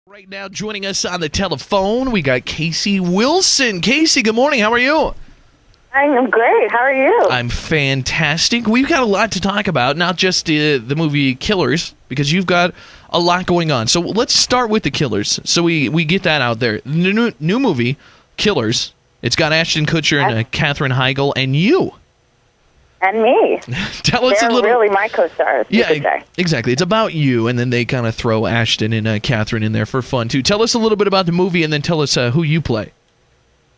Right now, joining us on the telephone, we got Casey Wilson. Casey, good morning. How are you? I'm great. How are you? I'm fantastic. We've got a lot to talk about, not just the movie Killers, because you've got a lot going on. So let's start with the Killers, so we get that out there. The new movie, Killers, it's got Ashton Kutcher and Katherine Heigl, and you. And me. Tell us a little. They're really my co-stars. Yeah, exactly. It's about you, and then they kind of throw Ashton and Katherine in there for fun, too. Tell us a little bit about the movie, and then tell us who you play.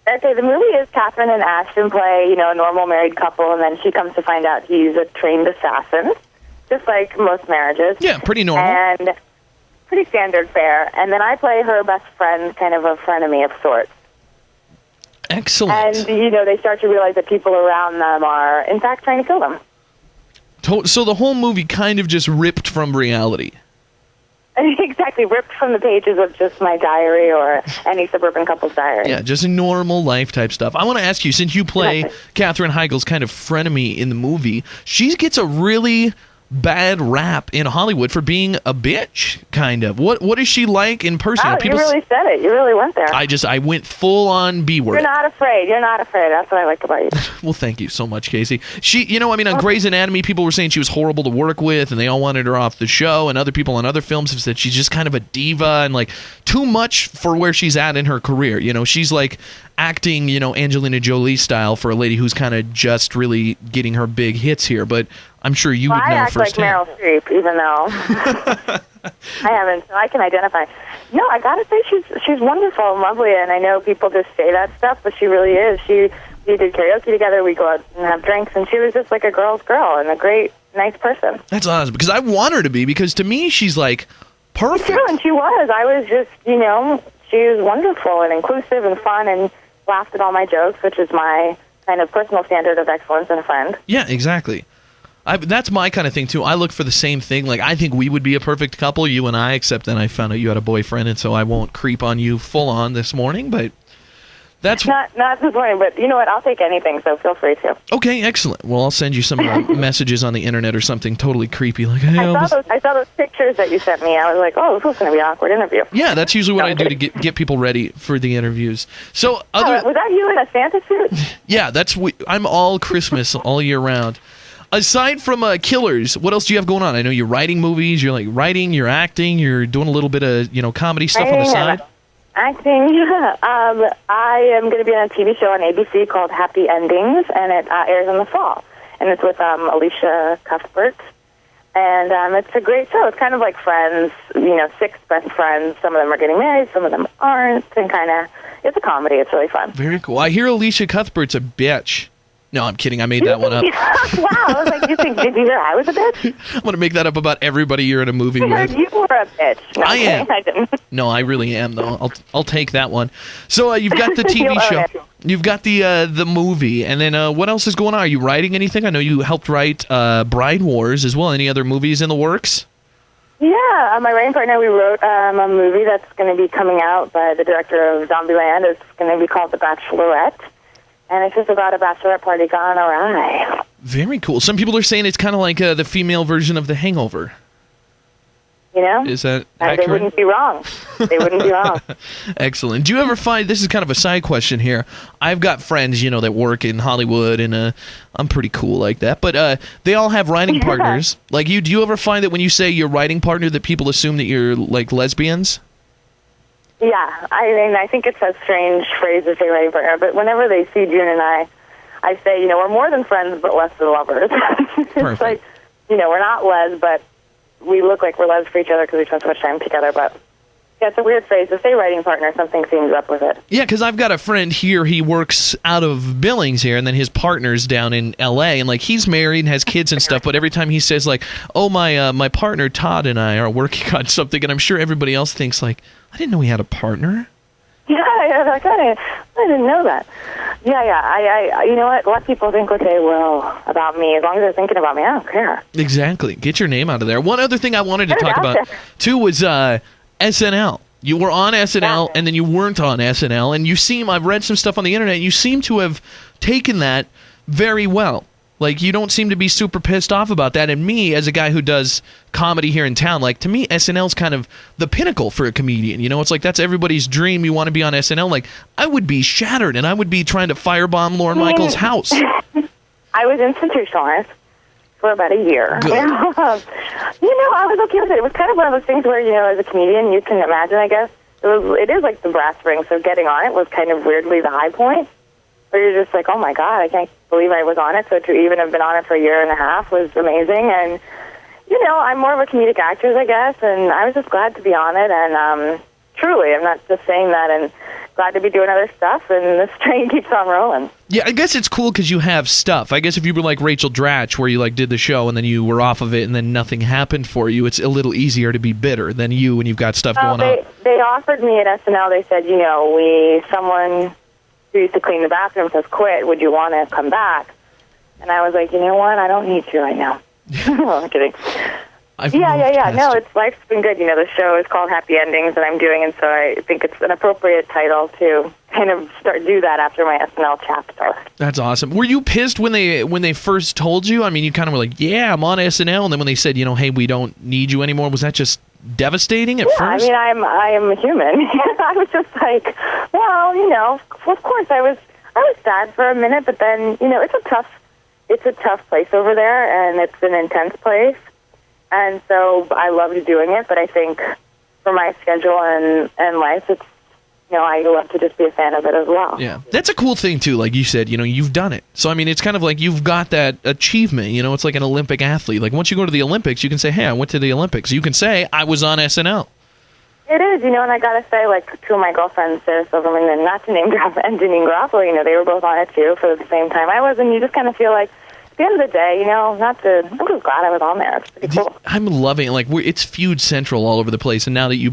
Okay, the movie is Katherine and Ashton play, a normal married couple, and then she comes to find out he's a trained assassin, just like most marriages. Yeah, pretty normal. And pretty standard fare. And then I play her best friend, kind of a frenemy of sorts. Excellent. And, they start to realize that people around them are, in fact, trying to kill them. So the whole movie kind of just ripped from reality. Exactly, ripped from the pages of just my diary or any suburban couple's diary. Yeah, just a normal life type stuff. I want to ask you, since you play Katherine Heigl's kind of frenemy in the movie, she gets a really bad rap in Hollywood for being a bitch, kind of. What is she like in person? Wow, you really said it. You really went there. I went full on B word. You're not afraid. That's what I like about you. Well, thank you so much, Casey. She, on Grey's Anatomy, people were saying she was horrible to work with, and they all wanted her off the show, and other people on other films have said she's just kind of a diva and, too much for where she's at in her career. She's, acting, Angelina Jolie style for a lady who's kind of just really getting her big hits here, but I'm sure you would know I act firsthand. like Meryl Streep, even though I haven't, so I can identify. No, I gotta say she's wonderful and lovely, and I know people just say that stuff, but she really is. We did karaoke together, we go out and have drinks, and she was just like a girl's girl and a great, nice person. That's awesome, because I want her to be, because to me she's perfect. True, and she was. I was just, she was wonderful and inclusive and fun and laughed at all my jokes, which is my kind of personal standard of excellence in a friend. Yeah, exactly. That's my kind of thing, too. I look for the same thing. I think we would be a perfect couple, you and I, except then I found out you had a boyfriend, and so I won't creep on you full on this morning, but that's... Not this morning, but you know what? I'll take anything, so feel free to. Okay, excellent. Well, I'll send you some messages on the internet or something totally creepy, hey, I saw those pictures that you sent me. I was like, oh, this is going to be an awkward interview. Yeah, that's usually what I do to get people ready for the interviews. So, was that you in a Santa suit? Yeah, I'm all Christmas all year round. Aside from Killers, what else do you have going on? I know you're writing movies, you're writing, you're acting, you're doing a little bit of, comedy stuff on the side. Acting, I am going to be on a TV show on ABC called Happy Endings, and it airs in the fall. And it's with Alicia Cuthbert. And it's a great show. It's kind of like Friends, 6 best friends. Some of them are getting married, some of them aren't, and it's a comedy. It's really fun. Very cool. I hear Alicia Cuthbert's a bitch. No, I'm kidding. I made that one up. Wow. I was like, did you hear I was a bitch? I'm going to make that up about everybody you're in a movie with. I heard you were a bitch. No, I am. I didn't. No, I really am, though. I'll take that one. So you've got the TV show. You've got the movie. And then what else is going on? Are you writing anything? I know you helped write Bride Wars as well. Any other movies in the works? Yeah. My writing partner, we wrote a movie that's going to be coming out by the director of Zombieland. It's going to be called The Bachelorette. And it's just about a bachelorette party gone awry. Very cool. Some people are saying it's kind of like the female version of The Hangover. Is that accurate? They wouldn't be wrong. Excellent. Do you ever find, this is kind of a side question here, I've got friends, that work in Hollywood, and I'm pretty cool like that, but they all have writing partners. Like you, do you ever find that when you say your writing partner that people assume that you're like lesbians? Yeah, I think it's a strange phrase to say writing partner, but whenever they see June and I say, we're more than friends, but less than lovers. It's like, we're not les, but we look like we're les for each other because we spend so much time together, but yeah, it's a weird phrase to say writing partner. Something seems up with it. Yeah, because I've got a friend here, he works out of Billings here, and then his partner's down in L.A., and he's married and has kids and stuff, but every time he says oh, my partner Todd and I are working on something, and I'm sure everybody else thinks I didn't know he had a partner. Yeah, I didn't know that. Yeah, I you know what? Let people think what they will about me. As long as they're thinking about me, I don't care. Exactly. Get your name out of there. One other thing I wanted to talk about, too, was SNL. You were on SNL, and then you weren't on SNL, and I've read some stuff on the internet, and you seem to have taken that very well. Like, you don't seem to be super pissed off about that. And me, as a guy who does comedy here in town, like, to me, SNL's kind of the pinnacle for a comedian. You know, it's like that's everybody's dream. You want to be on SNL. Like, I would be shattered, and I would be trying to firebomb Lorne Michaels' house. I was institutionalized for about a year. Good. I was okay with it. It was kind of one of those things where, as a comedian, you can imagine, I guess, it is like the brass ring, so getting on it was kind of weirdly the high point. Where you're just like, oh my God, I can't believe I was on it. So to even have been on it for a year and a half was amazing. And, I'm more of a comedic actress, I guess, and I was just glad to be on it. And truly, I'm not just saying that, and glad to be doing other stuff, and this train keeps on rolling. Yeah, I guess it's cool because you have stuff. I guess if you were like Rachel Dratch, where you like did the show and then you were off of it and then nothing happened for you, it's a little easier to be bitter than you when you've got stuff going on. They offered me at SNL, they said, someone who used to clean the bathrooms has quit. Would you want to come back? And I was like, you know what? I don't need to right now. I'm kidding. Yeah. No, life's been good. The show is called Happy Endings that I'm doing, and so I think it's an appropriate title to kind of do that after my SNL chapter. That's awesome. Were you pissed when they first told you? I mean, you kind of were like, yeah, I'm on SNL, and then when they said, hey, we don't need you anymore, was that just devastating at first? I mean, I am a human. I was just like, well, of course I was sad for a minute, but then, it's a tough place over there, and it's an intense place. And so I loved doing it, but I think for my schedule and life, it's, I love to just be a fan of it as well. Yeah. That's a cool thing, too. Like you said, you've done it. So, I mean, it's kind of like you've got that achievement. It's like an Olympic athlete. Like, once you go to the Olympics, you can say, hey, I went to the Olympics. You can say, I was on SNL. It is, and I got to say, like, two of my girlfriends, Sarah Silverman, and not to name drop, and Janine Garofalo, they were both on it, too, for the same time I was, and you just kind of feel like, at the end of the day, I'm just glad I was on there. It's pretty cool. I'm loving it. Like, it's feud central all over the place. And now that you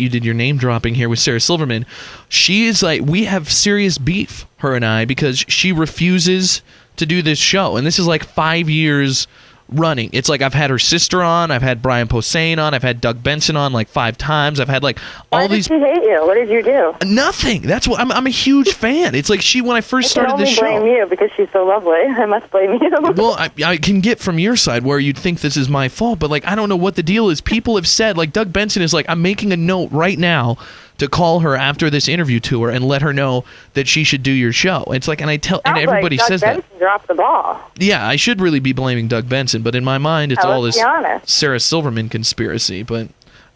did your name dropping here with Sarah Silverman, she is like, we have serious beef, her and I, because she refuses to do this show. And this is like 5 years running. It's like I've had her sister on, I've had Brian Posehn on, I've had Doug Benson on like 5 times. I've had like all these. Why did she hate you? What did you do? Nothing. That's what I'm a huge fan. It's like when I first started the show. I can only blame you because she's so lovely. I must blame you. Well, I can get from your side where you'd think this is my fault, but like I don't know what the deal is. People have said, like Doug Benson is like, I'm making a note right now to call her after this interview tour and let her know that she should do your show. It's like, and everybody says that. Doug Benson dropped the ball. Yeah, I should really be blaming Doug Benson, but in my mind, it's all this Sarah Silverman conspiracy. But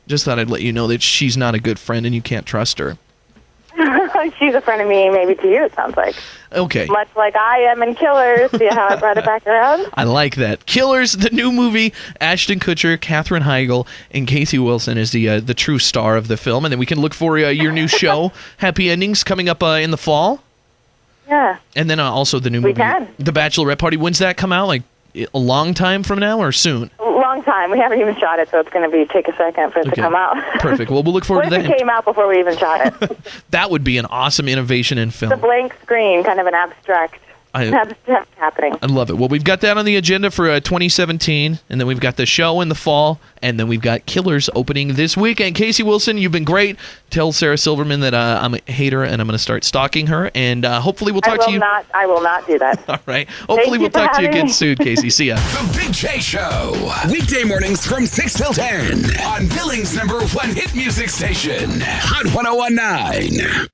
just thought I'd let you know that she's not a good friend and you can't trust her. She's a friend of me, maybe to you, it sounds like. Okay. Much like I am in Killers. See how I brought it back around? I like that. Killers, the new movie. Ashton Kutcher, Katherine Heigl, and Casey Wilson is the true star of the film. And then we can look for your new show, Happy Endings, coming up in the fall. Yeah. And then also the new movie, The Bachelorette Party. When's that come out? Like a long time from now or soon? Long time. We haven't even shot it, so it's going to take a second for it to come out. Perfect. Well, we'll look forward to that. What if it came out before we even shot it? That would be an awesome innovation in film. It's a blank screen, kind of an abstract happening. I love it. Well, we've got that on the agenda for 2017, and then we've got the show in the fall, and then we've got Killers opening this weekend. Casey Wilson, you've been great. Tell Sarah Silverman that I'm a hater, and I'm going to start stalking her, and hopefully we'll talk to you. I will not do that. All right. Hopefully we'll talk to you again soon, Casey. See ya. The Big J Show. Weekday mornings from 6 till 10 on Billings #1 hit music station, Hot 101.9.